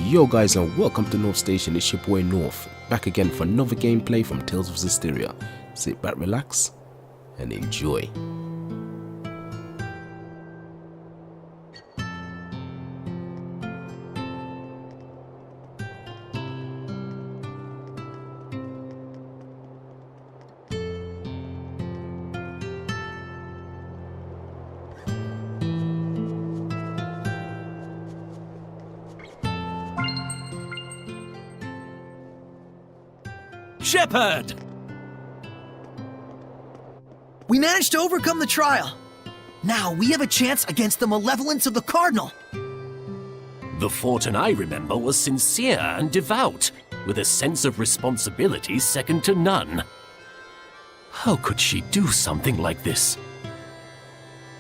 Yo guys, and welcome to NorthStation. It's your boy North, back again for another gameplay from Tales of Zestiria. Sit back, relax, and enjoy. Shepherd! We managed to overcome the trial. Now we have a chance against the malevolence of the Cardinal. The Fortin I remember was sincere and devout, with a sense of responsibility second to none. How could she do something like this?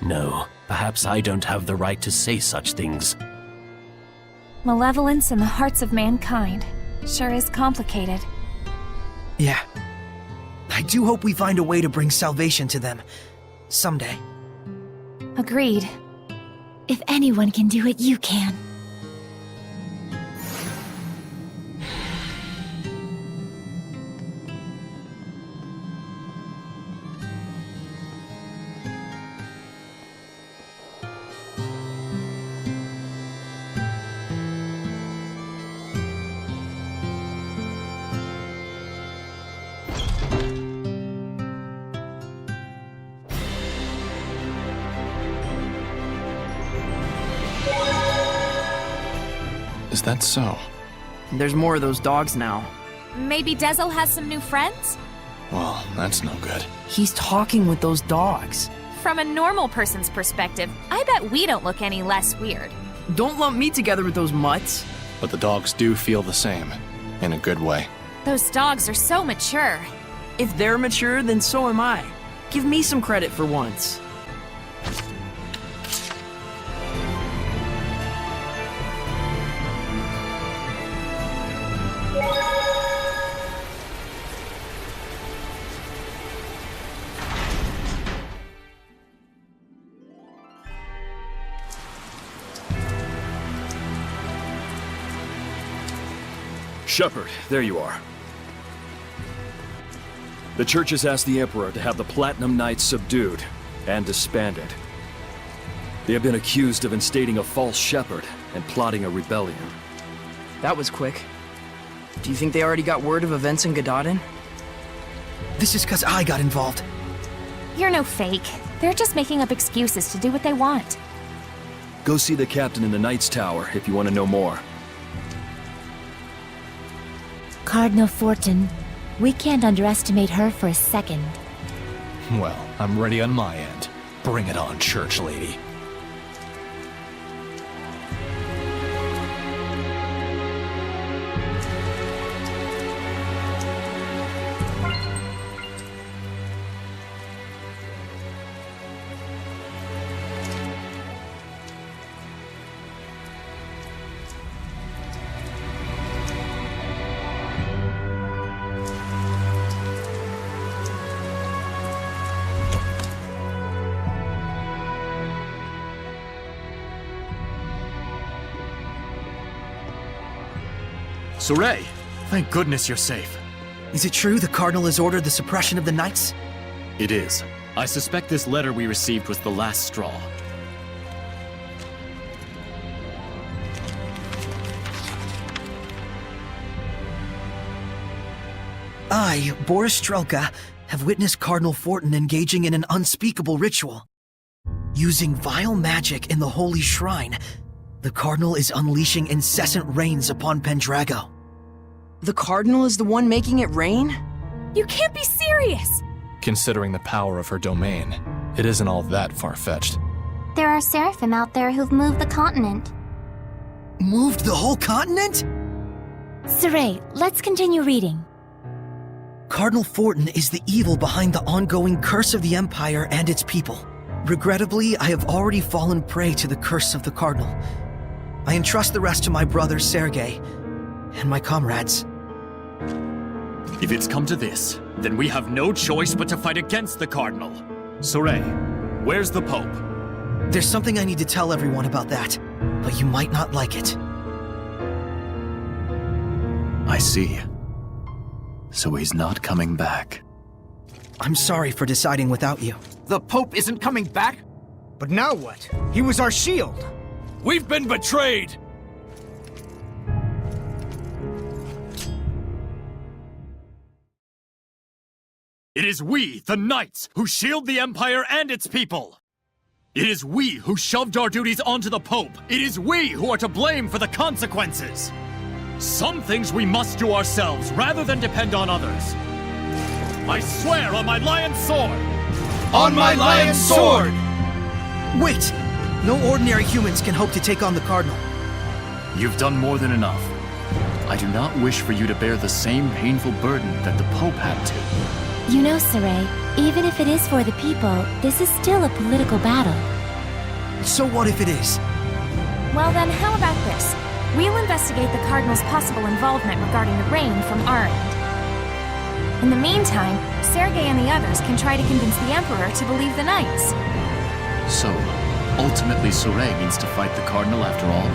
No, perhaps I don't have the right to say such things. Malevolence in the hearts of mankind sure is complicated. Yeah. I do hope we find a way to bring salvation to them. Someday. Agreed. If anyone can do it, you can. Is that so? There's more of those dogs now. Maybe Dezel has some new friends? Well, that's no good. He's talking with those dogs. From a normal person's perspective, I bet we don't look any less weird. Don't lump me together with those mutts. But the dogs do feel the same, in a good way. Those dogs are so mature. If they're mature, then so am I. Give me some credit for once. Shepherd, there you are. The Church has asked the Emperor to have the Platinum Knights subdued and disbanded. They have been accused of instating a false shepherd and plotting a rebellion. That was quick. Do you think they already got word of events in Gadaden? This is because I got involved. You're no fake. They're just making up excuses to do what they want. Go see the captain in the Knight's Tower if you want to know more. Cardinal Fortin. We can't underestimate her for a second. Well, I'm ready on my end. Bring it on, Church Lady. Soray! Thank goodness you're safe. Is it true the Cardinal has ordered the suppression of the Knights? It is. I suspect this letter we received was the last straw. I, Boris Strelka, have witnessed Cardinal Fortin engaging in an unspeakable ritual. Using vile magic in the holy shrine, the Cardinal is unleashing incessant rains upon Pendrago. The Cardinal is the one making it rain? You can't be serious! Considering the power of her domain, it isn't all that far-fetched. There are seraphim out there who've moved the continent. Moved the whole continent? Saray, let's continue reading. Cardinal Fortin is the evil behind the ongoing curse of the Empire and its people. Regrettably, I have already fallen prey to the curse of the Cardinal. I entrust the rest to my brother Sergei and my comrades. If it's come to this, then we have no choice but to fight against the Cardinal. Soray, where's the Pope? There's something I need to tell everyone about that, but you might not like it. I see. So he's not coming back. I'm sorry for deciding without you. The Pope isn't coming back? But now what? He was our shield. We've been betrayed! It is we, the Knights, who shield the Empire and its people! It is we who shoved our duties onto the Pope! It is we who are to blame for the consequences! Some things we must do ourselves, rather than depend on others. I swear on my lion's sword! On my lion's sword! Wait! No ordinary humans can hope to take on the Cardinal. You've done more than enough. I do not wish for you to bear the same painful burden that the Pope had to. You know, Saray, even if it is for the people, this is still a political battle. So what if it is? Well then, how about this? We'll investigate the Cardinal's possible involvement regarding the reign from our end. In the meantime, Sergei and the others can try to convince the Emperor to believe the Knights. So, ultimately Soray means to fight the Cardinal after all?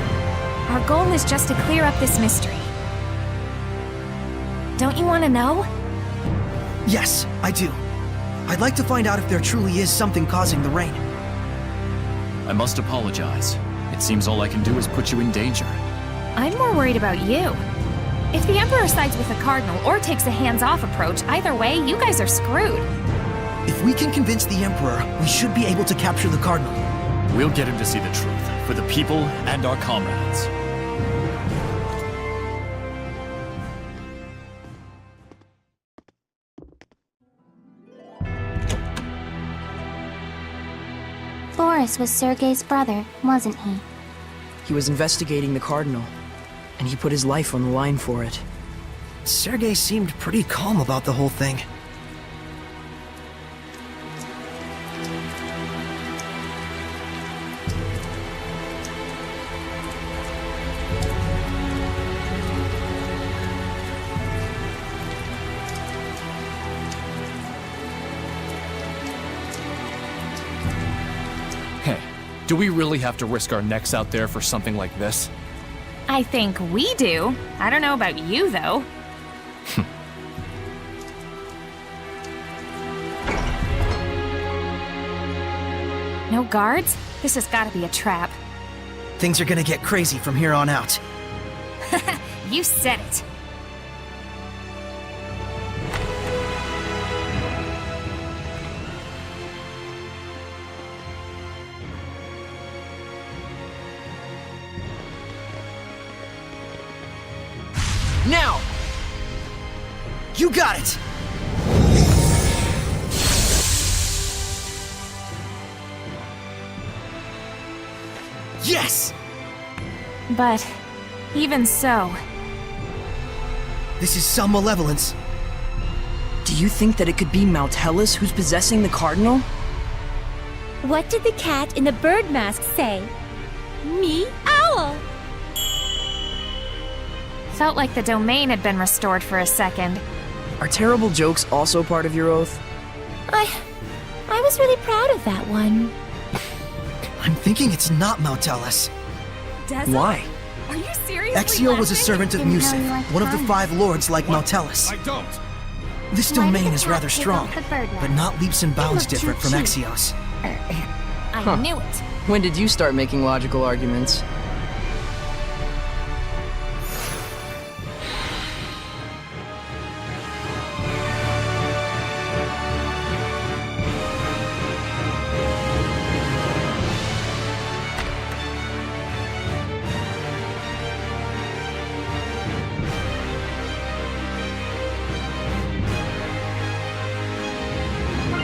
Our goal is just to clear up this mystery. Don't you want to know? Yes, I do. I'd like to find out if there truly is something causing the rain. I must apologize. It seems all I can do is put you in danger. I'm more worried about you. If the Emperor sides with the Cardinal or takes a hands-off approach, either way, you guys are screwed. If we can convince the Emperor, we should be able to capture the Cardinal. We'll get him to see the truth, for the people and our comrades. Boris was Sergei's brother, wasn't he? He was investigating the Cardinal, and he put his life on the line for it. Sergei seemed pretty calm about the whole thing. Hey, do we really have to risk our necks out there for something like this? I think we do. I don't know about you, though. No guards? This has got to be a trap. Things are gonna get crazy from here on out. You said it. Now! You got it! Yes! But even so... This is some malevolence. Do you think that it could be Maltellus who's possessing the Cardinal? What did the cat in the bird mask say? Me, owl! Felt like the domain had been restored for a second. Are terrible jokes also part of your oath? I was really proud of that one. I'm thinking it's not Maltellus. Why? Are you seriously Exio was a servant of Didn't know Musin, you liked one of the fun. 5 lords like Maltellus. I don't! This Why did domain the is cat rather take strong, off the bird but mask? not leaps and bounds looked too different from cute. Exio's. I knew it. When did you start making logical arguments?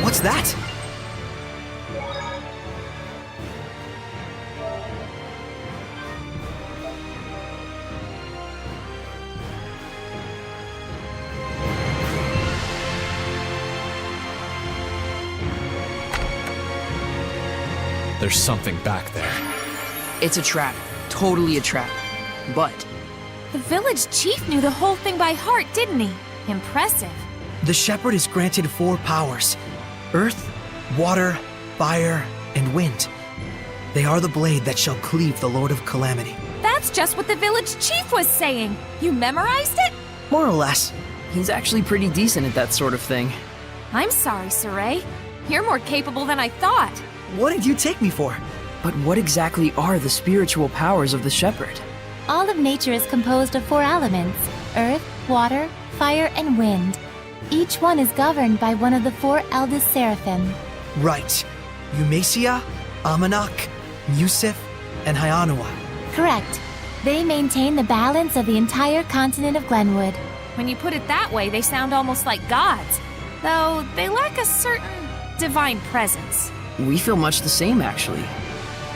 What's that? There's something back there. It's a trap. Totally a trap. But The village chief knew the whole thing by heart, didn't he? Impressive. The shepherd is granted 4 powers: earth, water, fire, and wind. They are the blade that shall cleave the Lord of Calamity. That's just what the village chief was saying. You memorized it? More or less. He's actually pretty decent at that sort of thing. I'm sorry, Saray. You're more capable than I thought. What did you take me for? But what exactly are the spiritual powers of the Shepherd? All of nature is composed of 4 elements: earth, water, fire, and wind. Each one is governed by one of the 4 eldest seraphim. Right. Eumacia, Amanak, Musif, and Hyanua. Correct. They maintain the balance of the entire continent of Glenwood. When you put it that way, they sound almost like gods. Though they lack a certain divine presence. We feel much the same, actually.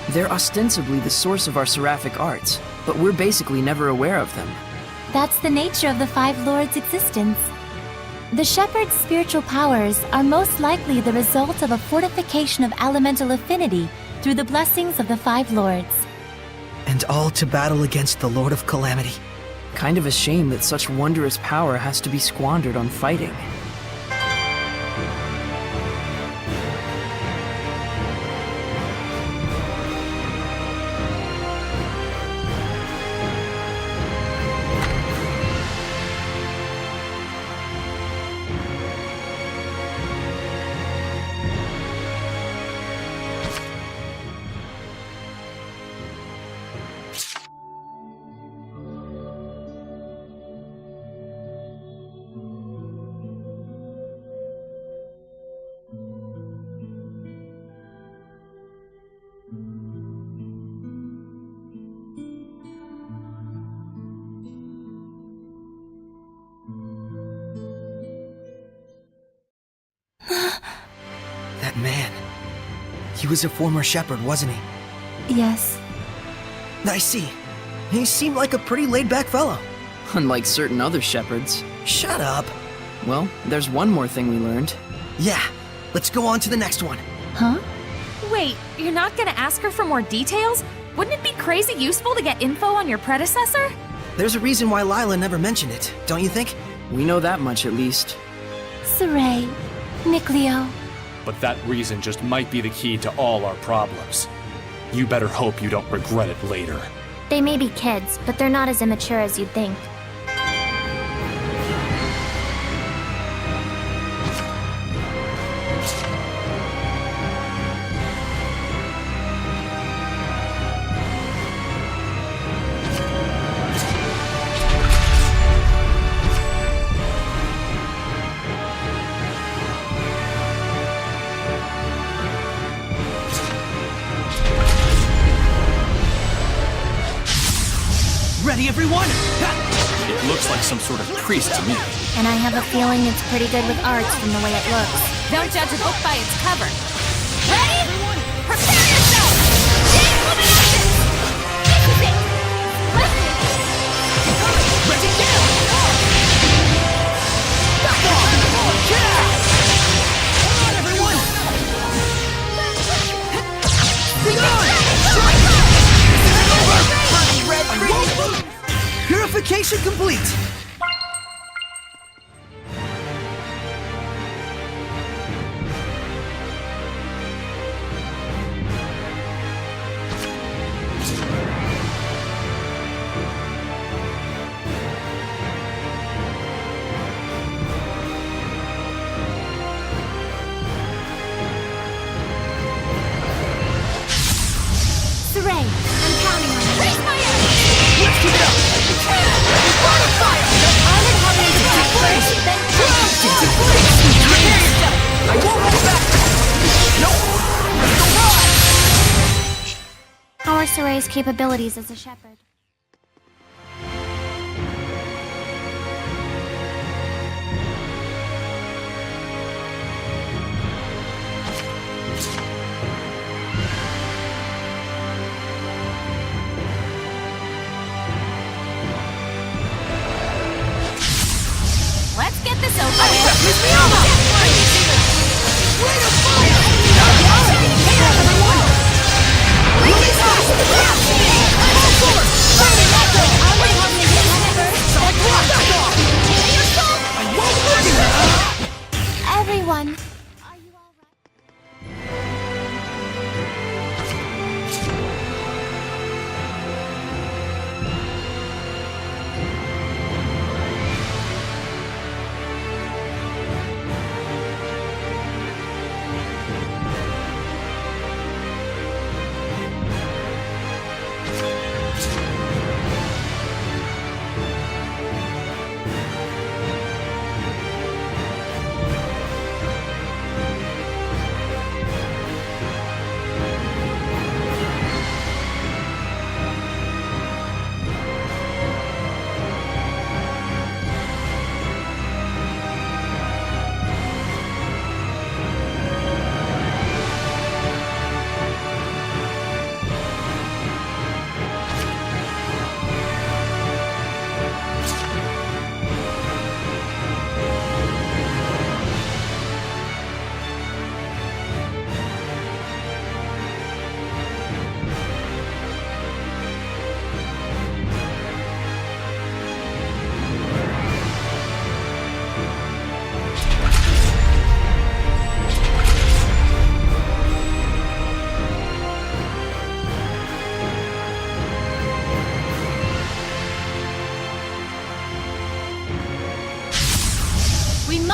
They're ostensibly the source of our seraphic arts, but we're basically never aware of them. That's the nature of the 5 lords' existence. The Shepherd's spiritual powers are most likely the result of a fortification of elemental affinity through the blessings of the 5 lords. And all to battle against the Lord of Calamity. Kind of a shame that such wondrous power has to be squandered on fighting. That man. He was a former shepherd, wasn't he? Yes. I see. He seemed like a pretty laid-back fellow. Unlike certain other shepherds. Shut up. Well, there's one more thing we learned. Yeah, let's go on to the next one. Huh? Wait, you're not gonna ask her for more details? Wouldn't it be crazy useful to get info on your predecessor? There's a reason why Lila never mentioned it, don't you think? We know that much at least. Saray, Nicleo. But that reason just might be the key to all our problems. You better hope you don't regret it later. They may be kids, but they're not as immature as you'd think. Ready, everyone? It looks like some sort of priest to me. And I have a feeling it's pretty good with arts from the way it looks. Don't judge a book by its cover. Ready? Prepare yourself! Illumination! This is it! Listen! Ready, now! Come on! Get out! Come on, everyone! Be gone! Purification complete! Saray, I'm counting on you. Raise my arm! Let's keep it up! Burn of fire! Armored hovering to take place, then Prepare yourself! I won't hold back! Nope! Our Saray's capabilities as a shepherd. Let's get this over with. Miss me over! Rate of fire! Here, everyone! Release us! Full force! Flaming echo! armored hovering to take first, Solid block! Back off! I won't let you! everyone. Are you all right?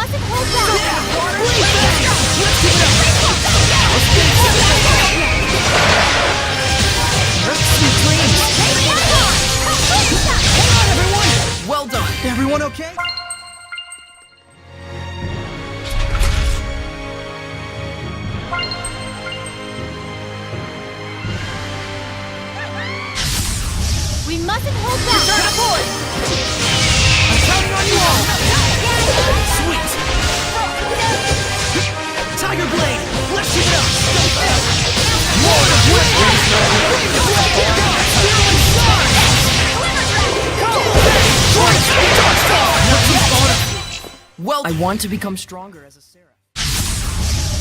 mustn't hold back! Sweet dreams! Hang on, everyone! Well done! Everyone okay? We mustn't hold back! Turn aboard! I'm counting on you all! Sweet! Tiger Blade! Let's keep it up! Lord of Wisdom! Well, I want to become stronger as a seraph.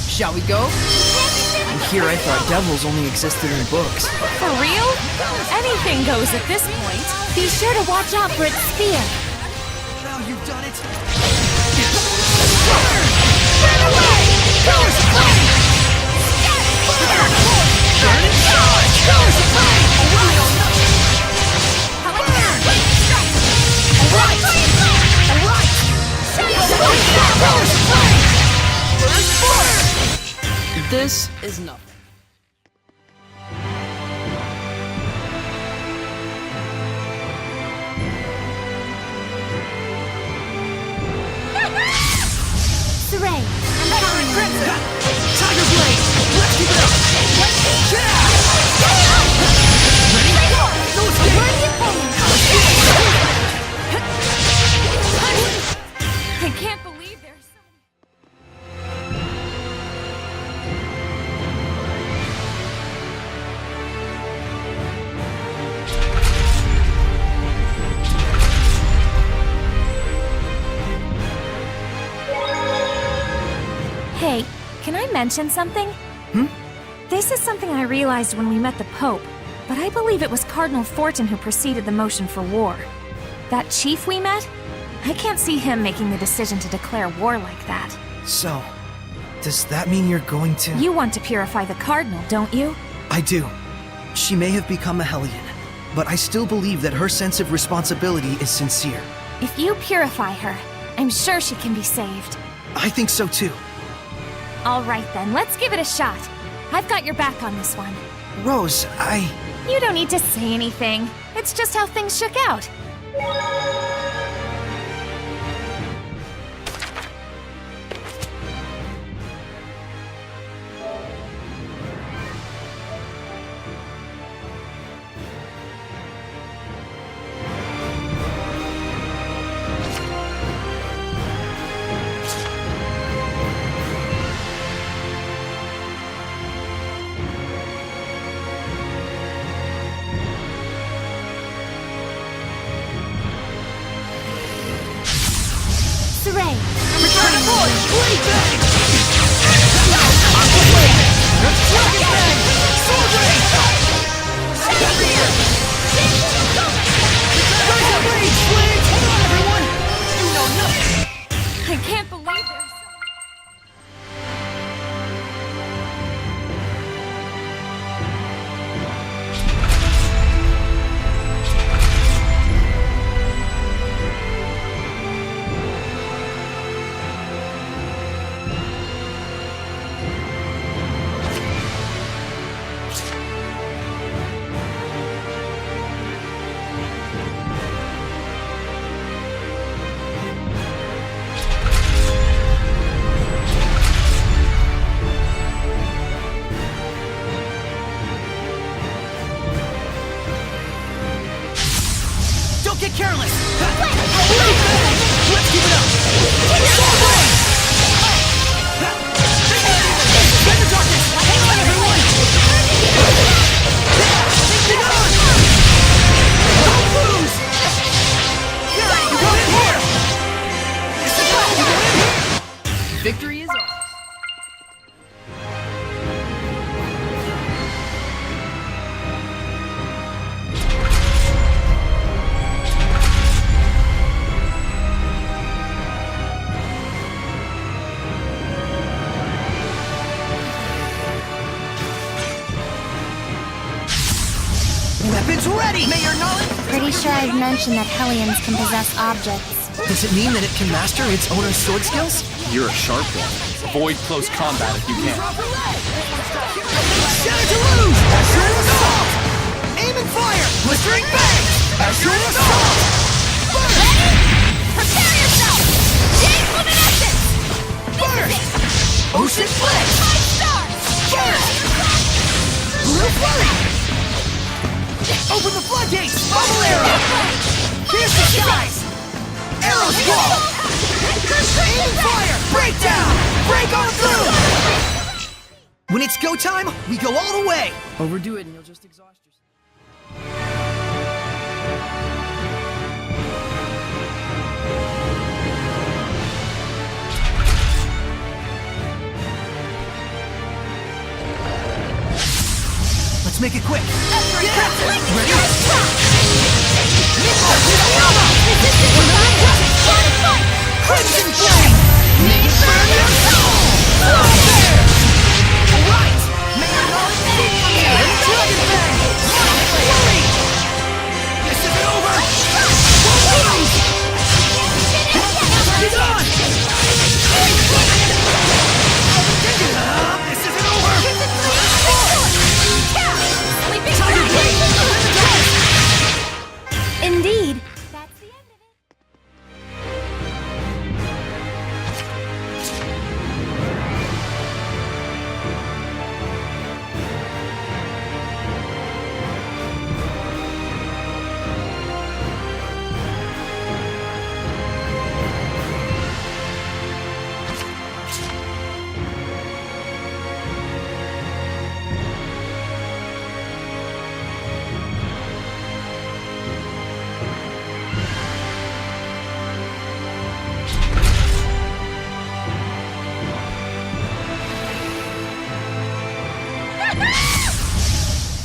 Shall we go? And here I thought devils only existed in books. For real? Anything goes at this point. Be sure to watch out for its spear. Now you've done it. Burn away! Colors of flame! Burn and charge! Colors of flame! Alright! Alright! Alright! Colors of flame! Burn fire! This is nothing. Saray, I'm Powering Crimson! Tiger Blade! Let's keep it up! I can't believe there's so Hey, can I mention something? This is something I realized when we met the Pope, but I believe it was Cardinal Fortin who preceded the motion for war. That chief we met? I can't see him making the decision to declare war like that. So, does that mean you're going to... You want to purify the Cardinal, don't you? I do. She may have become a Hellion, but I still believe that her sense of responsibility is sincere. If you purify her, I'm sure she can be saved. I think so too. All right then, let's give it a shot. I've got your back on this one. Rose, You don't need to say anything. It's just how things shook out. Saray, I'm returning aboard! Blade Bang! Dragon Bang! Sword Ray! Zestiria! Rise up, Blades! Blades! Hold on, everyone! You know nothing! I can't believe there's Don't get careless! Let's keep it up! Sword Ray! Bend the darkness! Hang on, everyone! Hang on! Don't lose! You go in here! Victory is ours. Weapons ready! May your knowledge... Pretty sure I've mentioned that Hellions can possess objects. Does it mean that it can master its owner's sword skills? You're a sharp one. Avoid close combat if you can. Shatter to lose! Astral Assault! Aim and fire! Blistering Bang! Astral Assault! Ready? Prepare yourself! Jade Luminescence! Burst! Ocean Flip! 5 stars! Burst! Blue Flurry! Open the floodgates! Bubble Arrow! Pierce the skies! Arrow Squall! Aim and fire! Breakdown! Break on through! When it's go time, we go all the way! Overdo it and you'll just exhaust yourself. Let's make it quick! Ready? Crimson Flame! Make it burn your soul! Alright! May your knowledge speak for you! Dragon Fang! Flurry! This isn't over! It's on! This isn't over! Tiger Blade! Indeed. That's the end of it.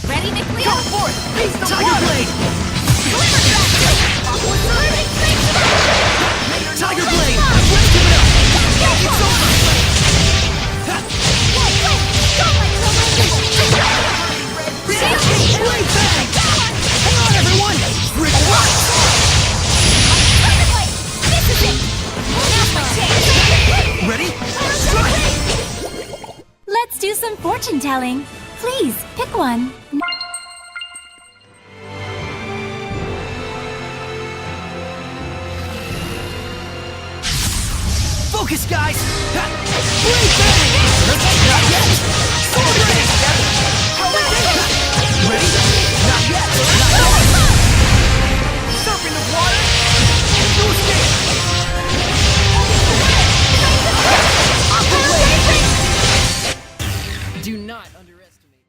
Ready, McLeod? Go for it! Tiger Blade! Tiger Blade! Let's give it up! It's over! Blade Bang! Hang on, everyone! Brick Rock! This is it! Now's my chance! Ready? Strike! Let's do some fortune telling. Please, pick one. Focus, guys! Blade Bang! Not yet! Sword Ring! Ready? Not yet! Not yet! Serpent of Water! No escape! Aqua Blade! Do not underestimate.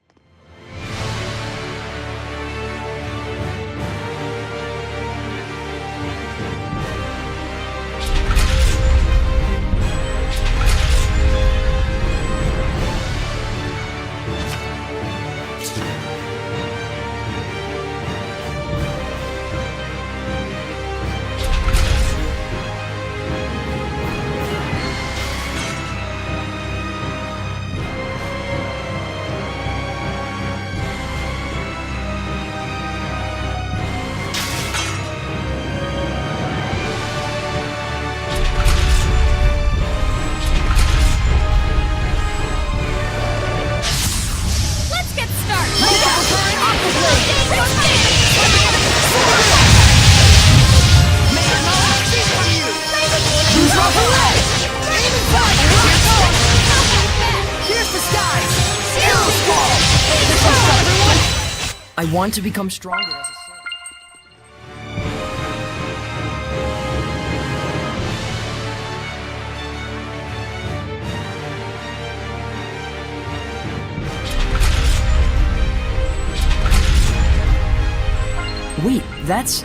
Let's get started! Here's the skies! Arrow Squall! This one's for everyone! I want to become stronger as a son. Wait, that's...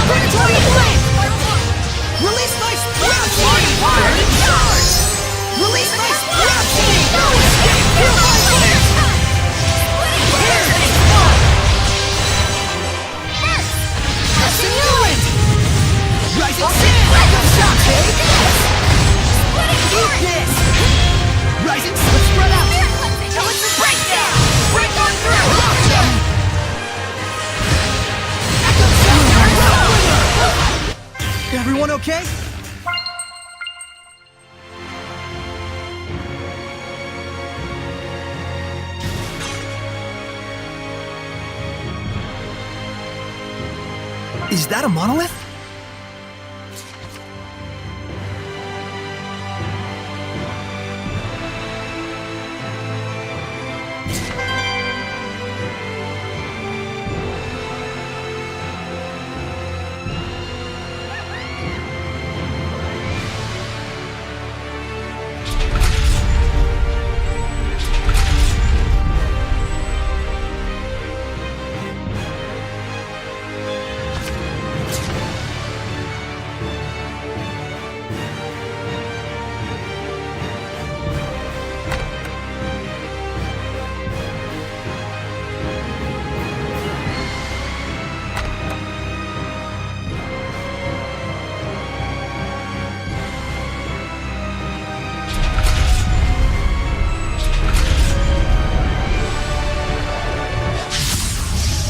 Predatory blade! Release my sprout chain! Charge! Release my sprout chain! No escape! Feel my blade! Rising Sand! Echo Shock! Take this! Eat this! Rising Let's spread out! Now it's a breakdown! Break on through! Echo Shock! Everyone okay? Is that a monolith?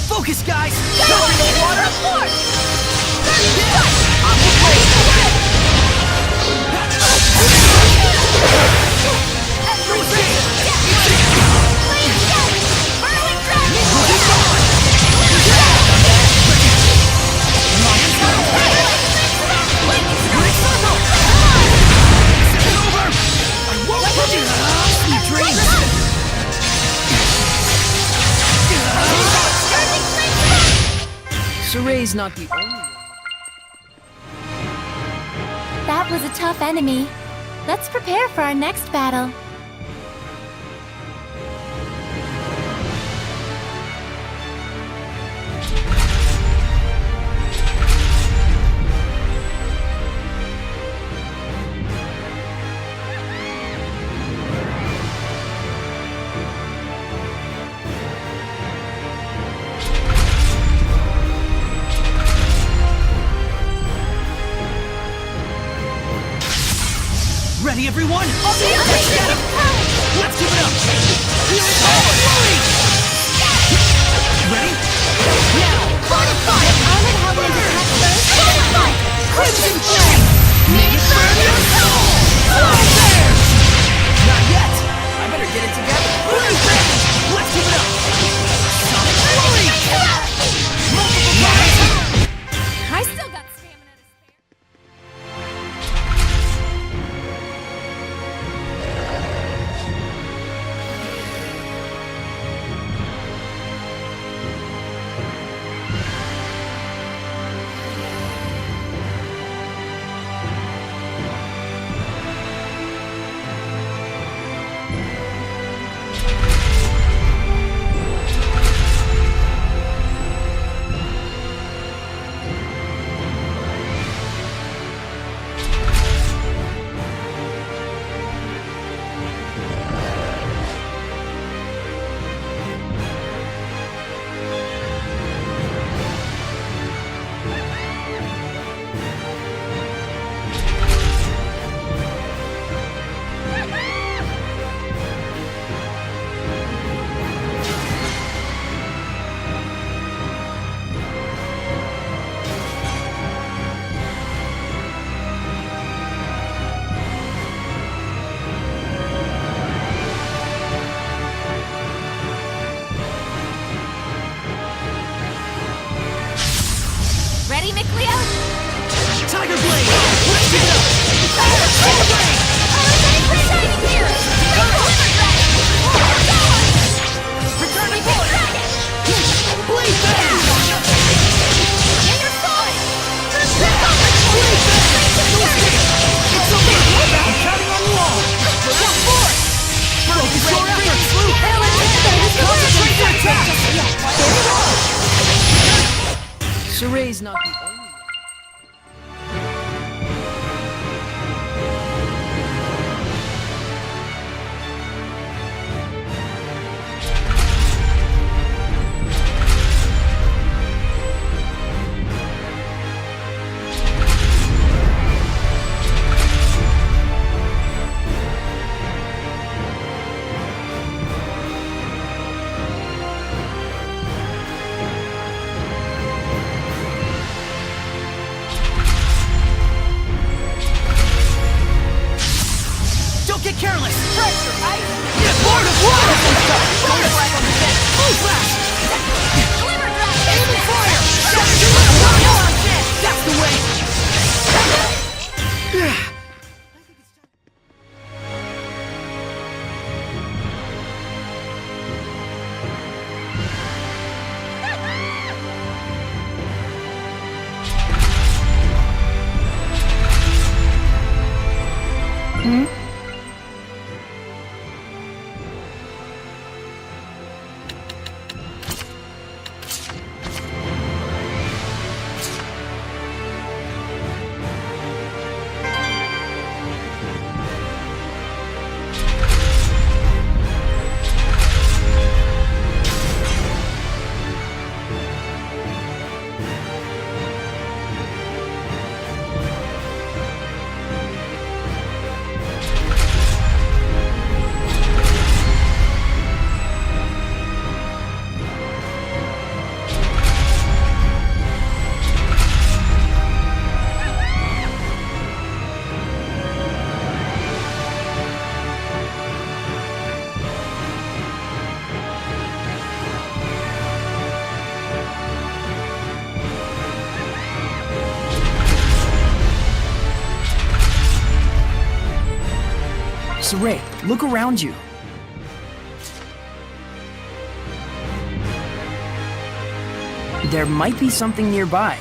Focus, guys! Go on, water of force! Soray's not the only one. That was a tough enemy. Let's prepare for our next battle. Ready, everyone? Let's get him! Let's give it up! Healing power! Ready? Now! Fortify! Armored Howlin attack first. Fortify! Crimson Flame! Make it burn your soul! Fly there! Not yet! I better get it together! Let's give it up! Sonic Fury! Multiple times! I still got stamina to spare. Ready, McLeo? Tiger Blade! Let's get it up! Tiger Blade! Shining here! Returning voice! Blade Bang! In your sword! Blade Bang! It's over! I'm counting on you all! Jump forward! Focus your efforts! Concentrate your attack! Soray's not the only one. disarray. Look around you. There might be something nearby.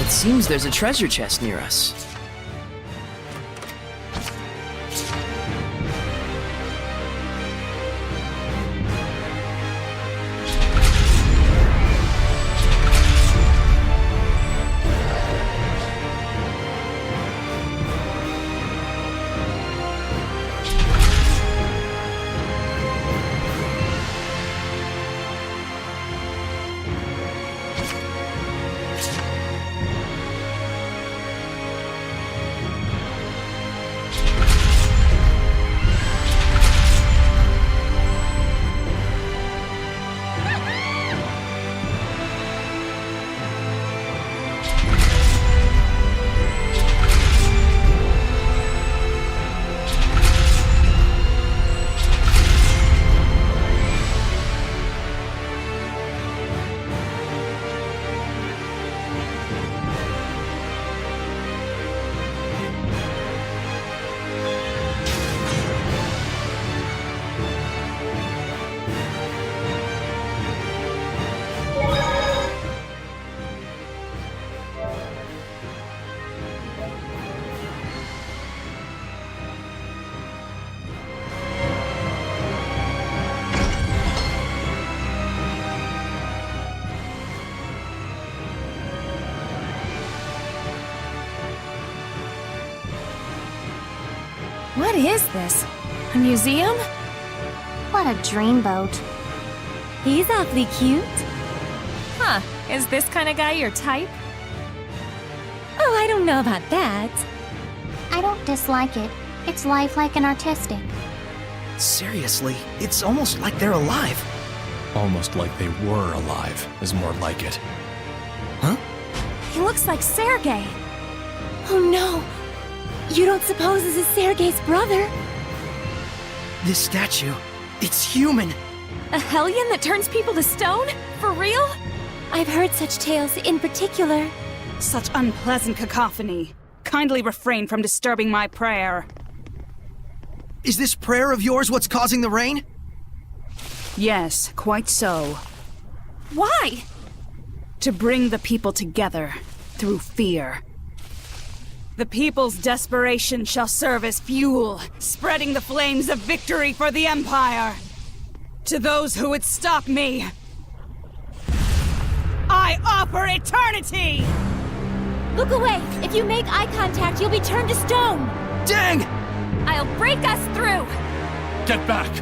Seems there's a treasure chest near us. What is this? A museum? What a dreamboat. He's awfully cute. Huh, is this kind of guy your type? Oh, I don't know about that. I don't dislike it. It's lifelike and artistic. Seriously, it's almost like they're alive. Almost like they were alive is more like it. Huh? He looks like Sergei. Oh no! You don't suppose this is Sergei's brother? This statue, it's human. A hellion that turns people to stone? For real? I've heard such tales in particular. Such unpleasant cacophony. Kindly refrain from disturbing my prayer. Is this prayer of yours what's causing the rain? Yes, quite so. Why? To bring the people together through fear. The people's desperation shall serve as fuel, spreading the flames of victory for the Empire. To those who would stop me, I offer eternity! Look away! If you make eye contact, you'll be turned to stone! Dang! I'll break us through! Get back!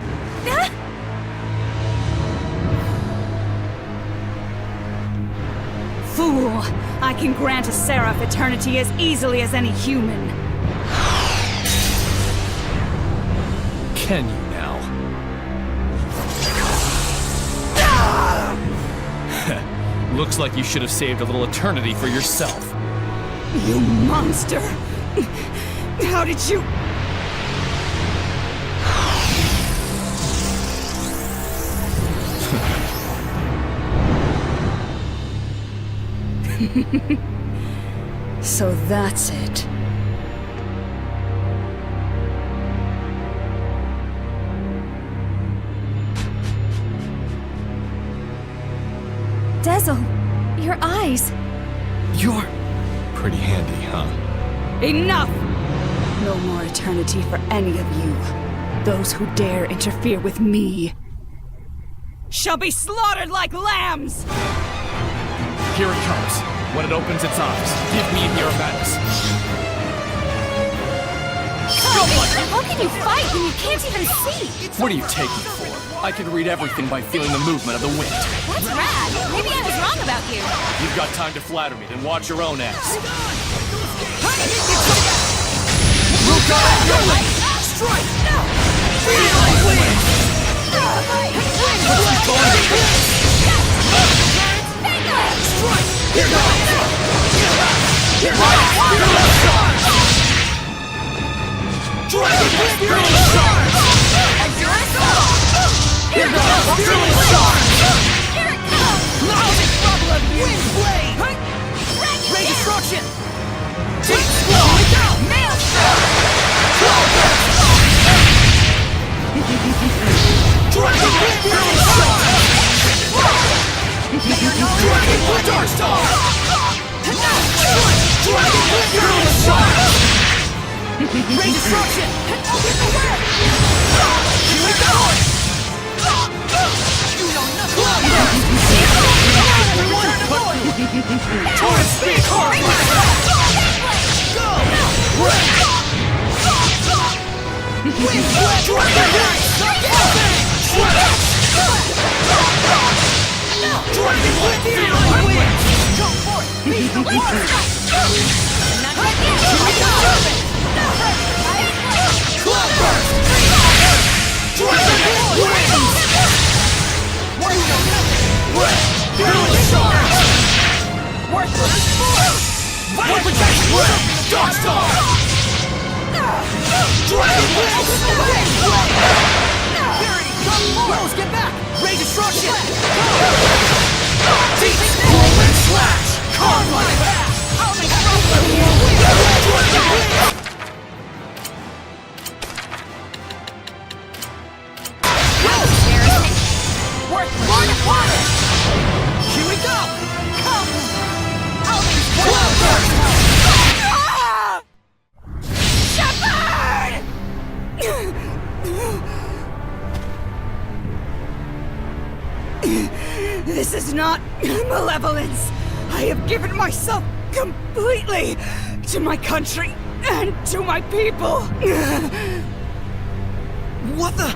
Fool! I can grant a seraph eternity as easily as any human. Can you now? Looks like you should have saved a little eternity for yourself. You monster! How did you... So that's it. Dezel, your eyes. You're... Pretty handy, huh? Enough! No more eternity for any of you. Those who dare interfere with me shall be slaughtered like lambs! Here it comes. When it opens its eyes, give me the aromatis. How can you fight when you can't even see? What are you taking for? I can read everything by feeling the movement of the wind. That's rad. Maybe I was wrong about you. You've got time to flatter me, then watch your own ass. Strike! Here goes! Dragon Spirit Charge! Here goes! Spirit Charge! Here it comes! Lousy bubble of Wind Blade! Ray Destruction! Deep Squall! Maelstrom! Dragon Spirit Charge! Dragon Dark Star! Dragon Spirit Charge! Ray Destruction! Here we go! You know nothing! Torrent Speed Core! Go! Wind Blade! Dragon Blade! Dragon Blade! Go for it! Be the one! Here we go! Cloudburst! Dragon Blade! Worthless! Vital Protection! Dark Star! Dragon Blade! Fury! Rose, get back! Ray Destruction! Deep Rolling Slash! Carbine! Water! Here we go! Come! Cloudburst! Shepard! This is not malevolence. I have given myself completely to my country and to my people. What the...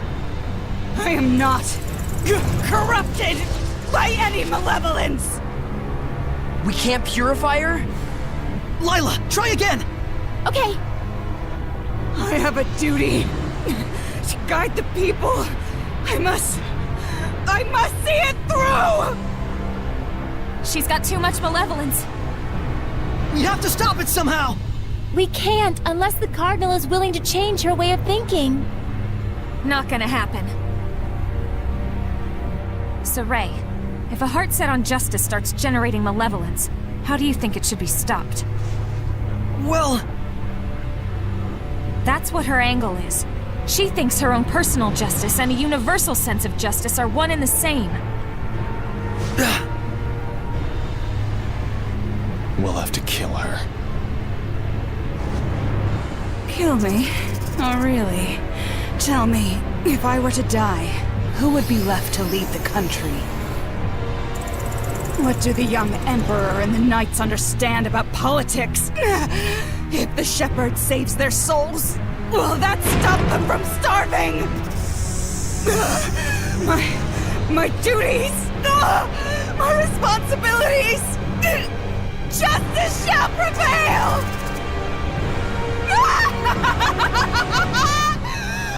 I am not corrupted by any malevolence! We can't purify her? Lila, try again! Okay. I have a duty to guide the people. I must see it through! She's got too much malevolence. We have to stop it somehow! We can't unless the Cardinal is willing to change her way of thinking. Not gonna happen. So, Ray, if a heart set on justice starts generating malevolence, how do you think it should be stopped? Well... That's what her angle is. She thinks her own personal justice and a universal sense of justice are one and the same. We'll have to kill her. Kill me? Oh, really? Tell me, if I were to die, who would be left to lead the country? What do the young Emperor and the Knights understand about politics? If the Shepherd saves their souls, will that stop them from starving? My duties, my responsibilities, justice shall prevail!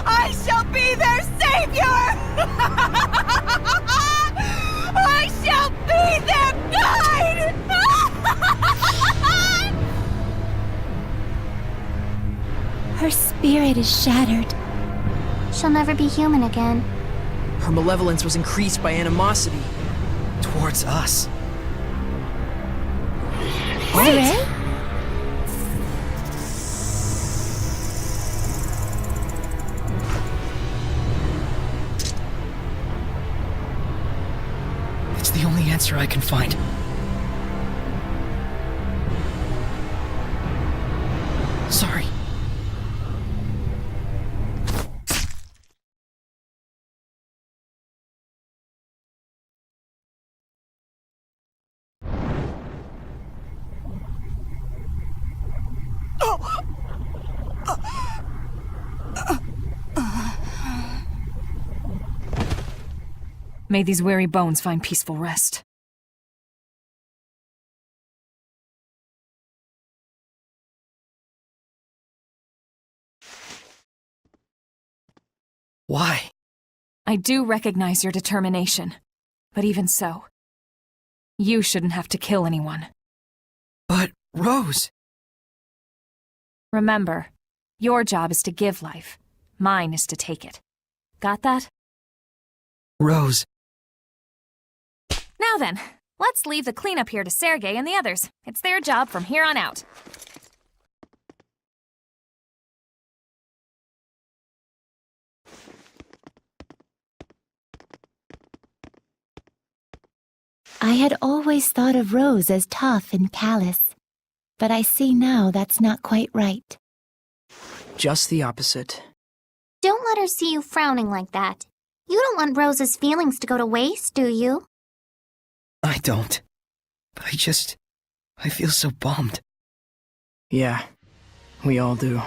I shall be their savior! I shall be their guide! Her spirit is shattered. She'll never be human again. Her malevolence was increased by animosity. Towards us. Saray? It's the only answer I can find. Sorry. May these weary bones find peaceful rest. Why? I do recognize your determination, but even so, you shouldn't have to kill anyone. But, Rose... Remember, your job is to give life. Mine is to take it. Got that? Rose... Now then, let's leave the cleanup here to Sergei and the others. It's their job from here on out. I had always thought of Rose as tough and callous, but I see now that's not quite right. Just the opposite. Don't let her see you frowning like that. You don't want Rose's feelings to go to waste, do you? I don't. But I feel so bummed. Yeah, we all do.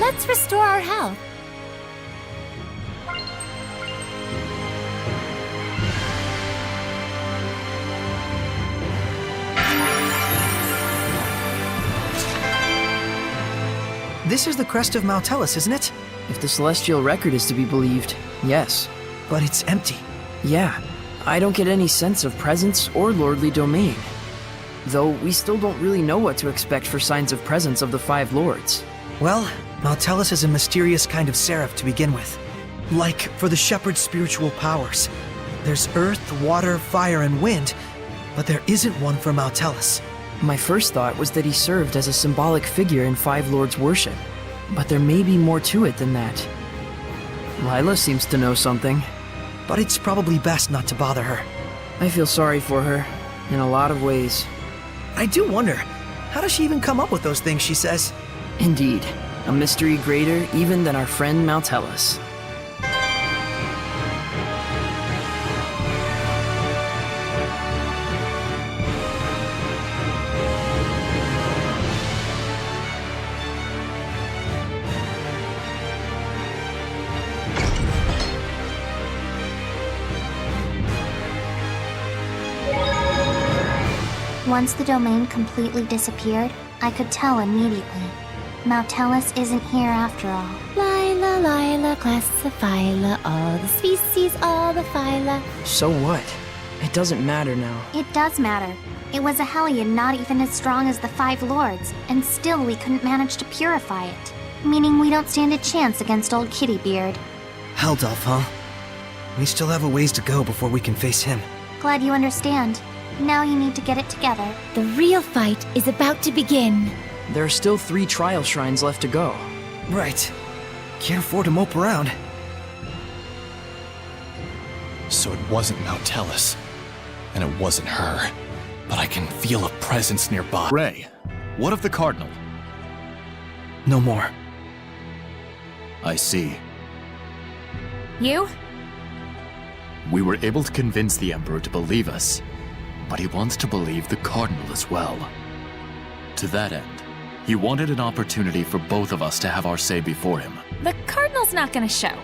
Let's restore our health. This is the crest of Mount Tellus, isn't it? If the celestial record is to be believed, yes. But it's empty. Yeah, I don't get any sense of presence or lordly domain. Though we still don't really know what to expect for signs of presence of the Five Lords. Well, Mount Tellus is a mysterious kind of seraph to begin with. Like for the shepherd's spiritual powers. There's earth, water, fire, and wind, but there isn't one for Mount Tellus. My first thought was that he served as a symbolic figure in Five Lords' worship, but there may be more to it than that. Lila seems to know something. But it's probably best not to bother her. I feel sorry for her, in a lot of ways. I do wonder, how does she even come up with those things she says? Indeed, a mystery greater even than our friend Mount Tellus. Once the domain completely disappeared, I could tell immediately. Mount Tellus isn't here after all. Lila, classifila, all the species, all the phyla. So what? It doesn't matter now. It does matter. It was a Hellion not even as strong as the Five Lords, and still we couldn't manage to purify it. Meaning we don't stand a chance against old Kittybeard. Heldolf, huh? We still have a ways to go before we can face him. Glad you understand. Now you need to get it together. The real fight is about to begin. There are still 3 trial shrines left to go. Right. Can't afford to mope around. So it wasn't Mount Tellus, and it wasn't her. But I can feel a presence nearby. Ray, what of the Cardinal? No more. I see. You? We were able to convince the Emperor to believe us, but he wants to believe the Cardinal as well. To that end, he wanted an opportunity for both of us to have our say before him. The Cardinal's not gonna show.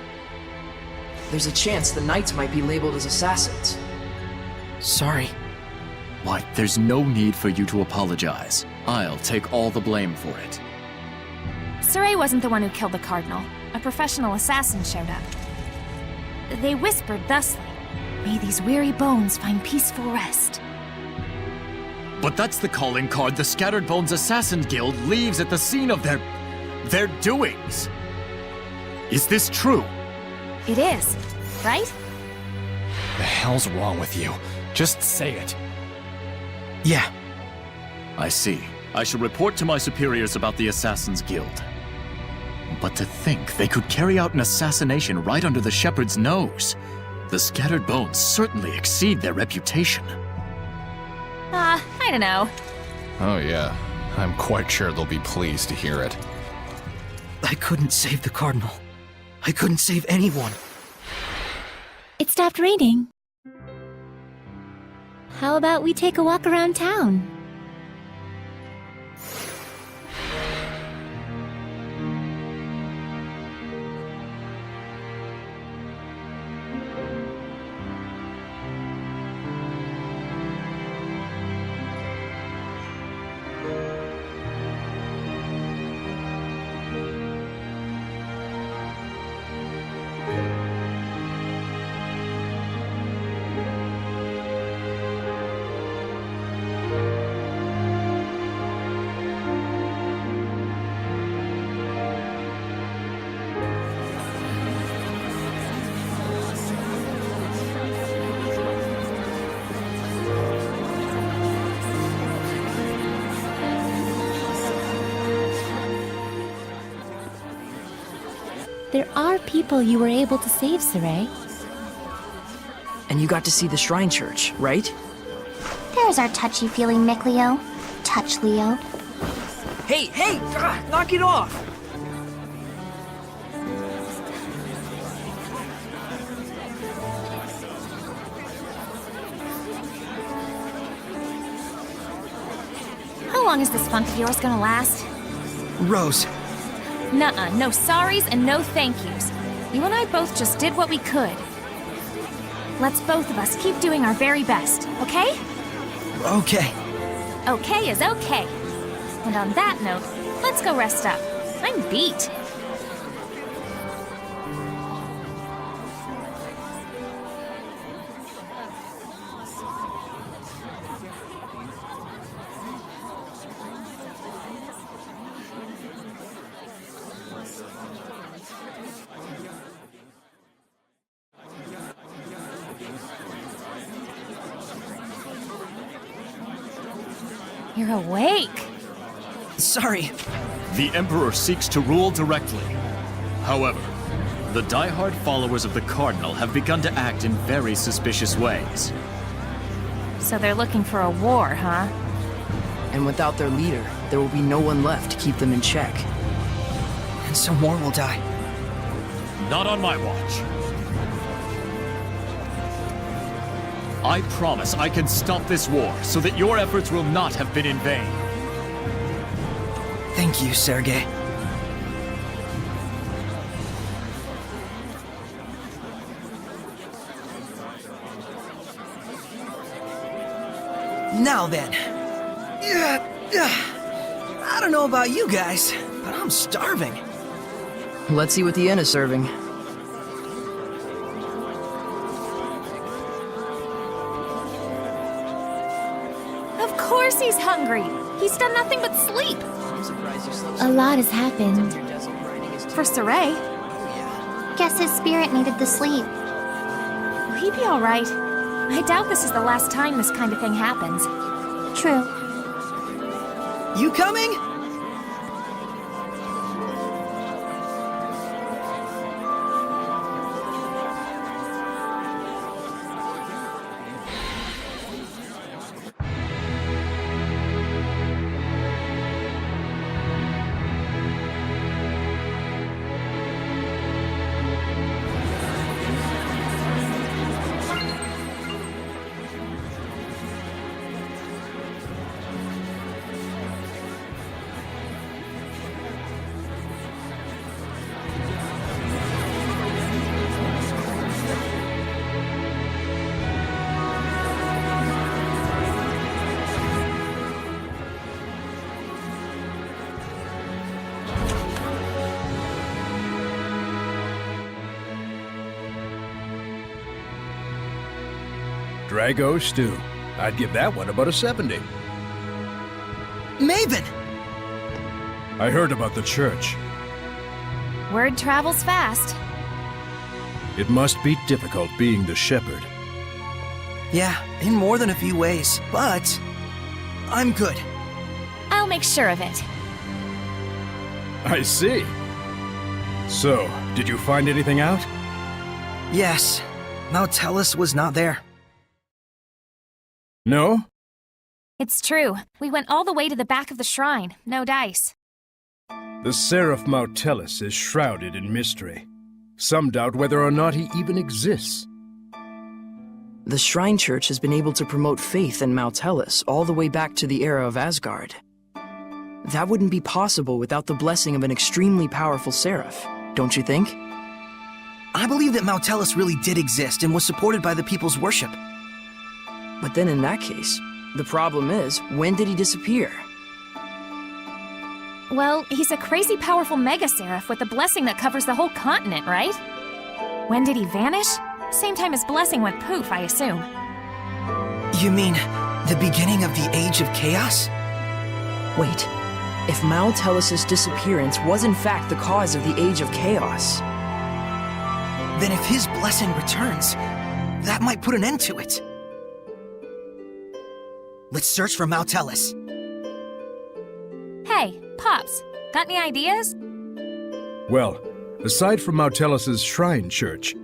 There's a chance the Knights might be labeled as assassins. Sorry. Why, there's no need for you to apologize. I'll take all the blame for it. Saray wasn't the one who killed the Cardinal. A professional assassin showed up. They whispered thusly, "May these weary bones find peaceful rest." But that's the calling card the Scattered Bones Assassin Guild leaves at the scene of their doings. Is this true? It is, right? The hell's wrong with you? Just say it. Yeah. I see. I shall report to my superiors about the Assassin's Guild. But to think they could carry out an assassination right under the Shepherd's nose. The Scattered Bones certainly exceed their reputation. I don't know. Oh yeah, I'm quite sure they'll be pleased to hear it. I couldn't save the Cardinal. I couldn't save anyone. It stopped raining. How about we take a walk around town? There are people you were able to save, Saray. And you got to see the Shrine Church, right? There's our touchy-feely Micleo. Touch Leo. Hey! Knock it off! How long is this funk of yours gonna last? Rose. Nuh-uh, no sorries and no thank yous. You and I both just did what we could. Let's both of us keep doing our very best, okay? Okay. Okay is okay. And on that note, let's go rest up. I'm beat. You're awake. Sorry. The Emperor seeks to rule directly. However, the die-hard followers of the Cardinal have begun to act in very suspicious ways. So they're looking for a war, huh? And without their leader, there will be no one left to keep them in check. And some more will die. Not on my watch. I promise I can stop this war so that your efforts will not have been in vain. Thank you, Sergei. Now then. I don't know about you guys, but I'm starving. Let's see what the inn is serving. Of course he's hungry. He's done nothing but sleep. A lot has happened. For Saray. Guess his spirit needed the sleep. Will he be alright? I doubt this is the last time this kind of thing happens. True. You coming? Drago stew. I'd give that one about a 70. Maven! I heard about the church. Word travels fast. It must be difficult being the shepherd. Yeah, in more than a few ways, but I'm good. I'll make sure of it. I see. So, did you find anything out? Yes, Mautellus was not there. No? It's true. We went all the way to the back of the shrine. No dice. The Seraph Mautellus is shrouded in mystery. Some doubt whether or not he even exists. The Shrinechurch has been able to promote faith in Mautellus all the way back to the era of Asgard. That wouldn't be possible without the blessing of an extremely powerful Seraph, don't you think? I believe that Mautellus really did exist and was supported by the people's worship. But then in that case, the problem is, when did he disappear? Well, he's a crazy powerful Mega Seraph with a blessing that covers the whole continent, right? When did he vanish? Same time his blessing went poof, I assume. You mean the beginning of the Age of Chaos? Wait, if Mautellus' disappearance was in fact the cause of the Age of Chaos, then if his blessing returns, that might put an end to it. Let's search for Mautellus. Hey, Pops, got any ideas? Well, aside from Mautellus' shrine church,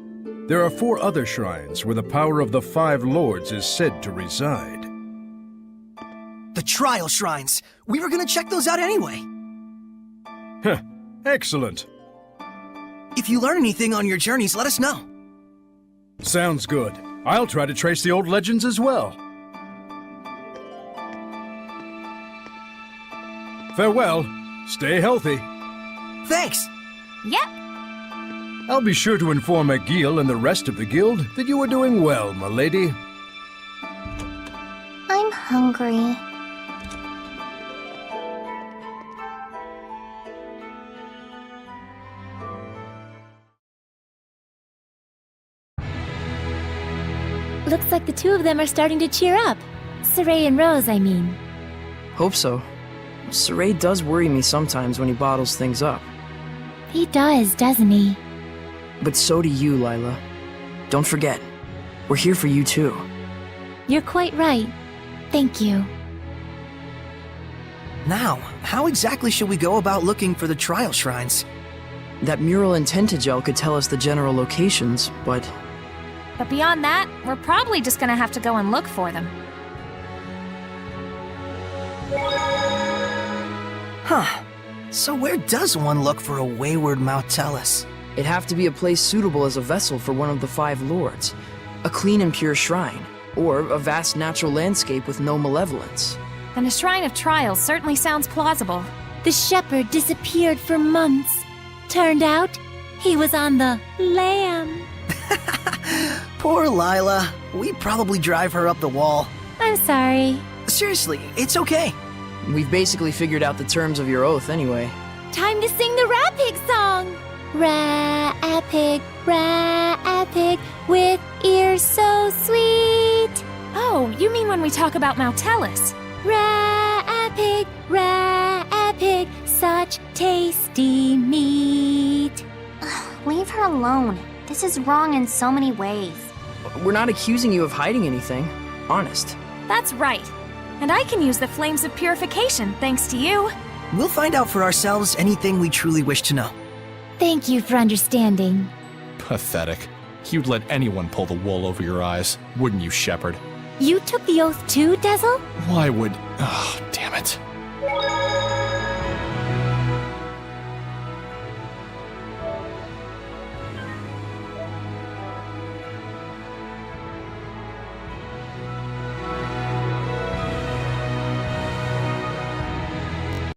there are 4 other shrines where the power of the 5 lords is said to reside. The trial shrines! We were gonna check those out anyway! Heh, excellent. If you learn anything on your journeys, let us know. Sounds good. I'll try to trace the old legends as well. Farewell. Stay healthy. Thanks! Yep. I'll be sure to inform Agil and the rest of the guild that you are doing well, my lady. I'm hungry. Looks like the two of them are starting to cheer up. Saray and Rose, I mean. hope so. Saray does worry me sometimes when he bottles things up. He does, doesn't he? But so do you, Lila. Don't forget, we're here for you too. You're quite right. Thank you. Now, how exactly should we go about looking for the trial shrines? That mural in Tentagel could tell us the general locations, but... But beyond that, we're probably just gonna have to go and look for them. Huh. So where does one look for a wayward Mautellus? It'd have to be a place suitable as a vessel for one of the 5 lords. A clean and pure shrine, or a vast natural landscape with no malevolence. And a shrine of trials certainly sounds plausible. The shepherd disappeared for months. Turned out, he was on the lam. Poor Lila. We'd probably drive her up the wall. I'm sorry. Seriously, it's okay. We've basically figured out the terms of your oath anyway. Time to sing the Rat Pig song! Rat pig, with ears so sweet. Oh, you mean when we talk about Mautellus? Rat pig, such tasty meat. Leave her alone. This is wrong in so many ways. We're not accusing you of hiding anything. Honest. That's right. And I can use the flames of purification thanks to you. We'll find out for ourselves anything we truly wish to know. Thank you for understanding. Pathetic. You'd let anyone pull the wool over your eyes, wouldn't you, Shepherd? You took the oath too, Dezel? Why would... Oh, damn it.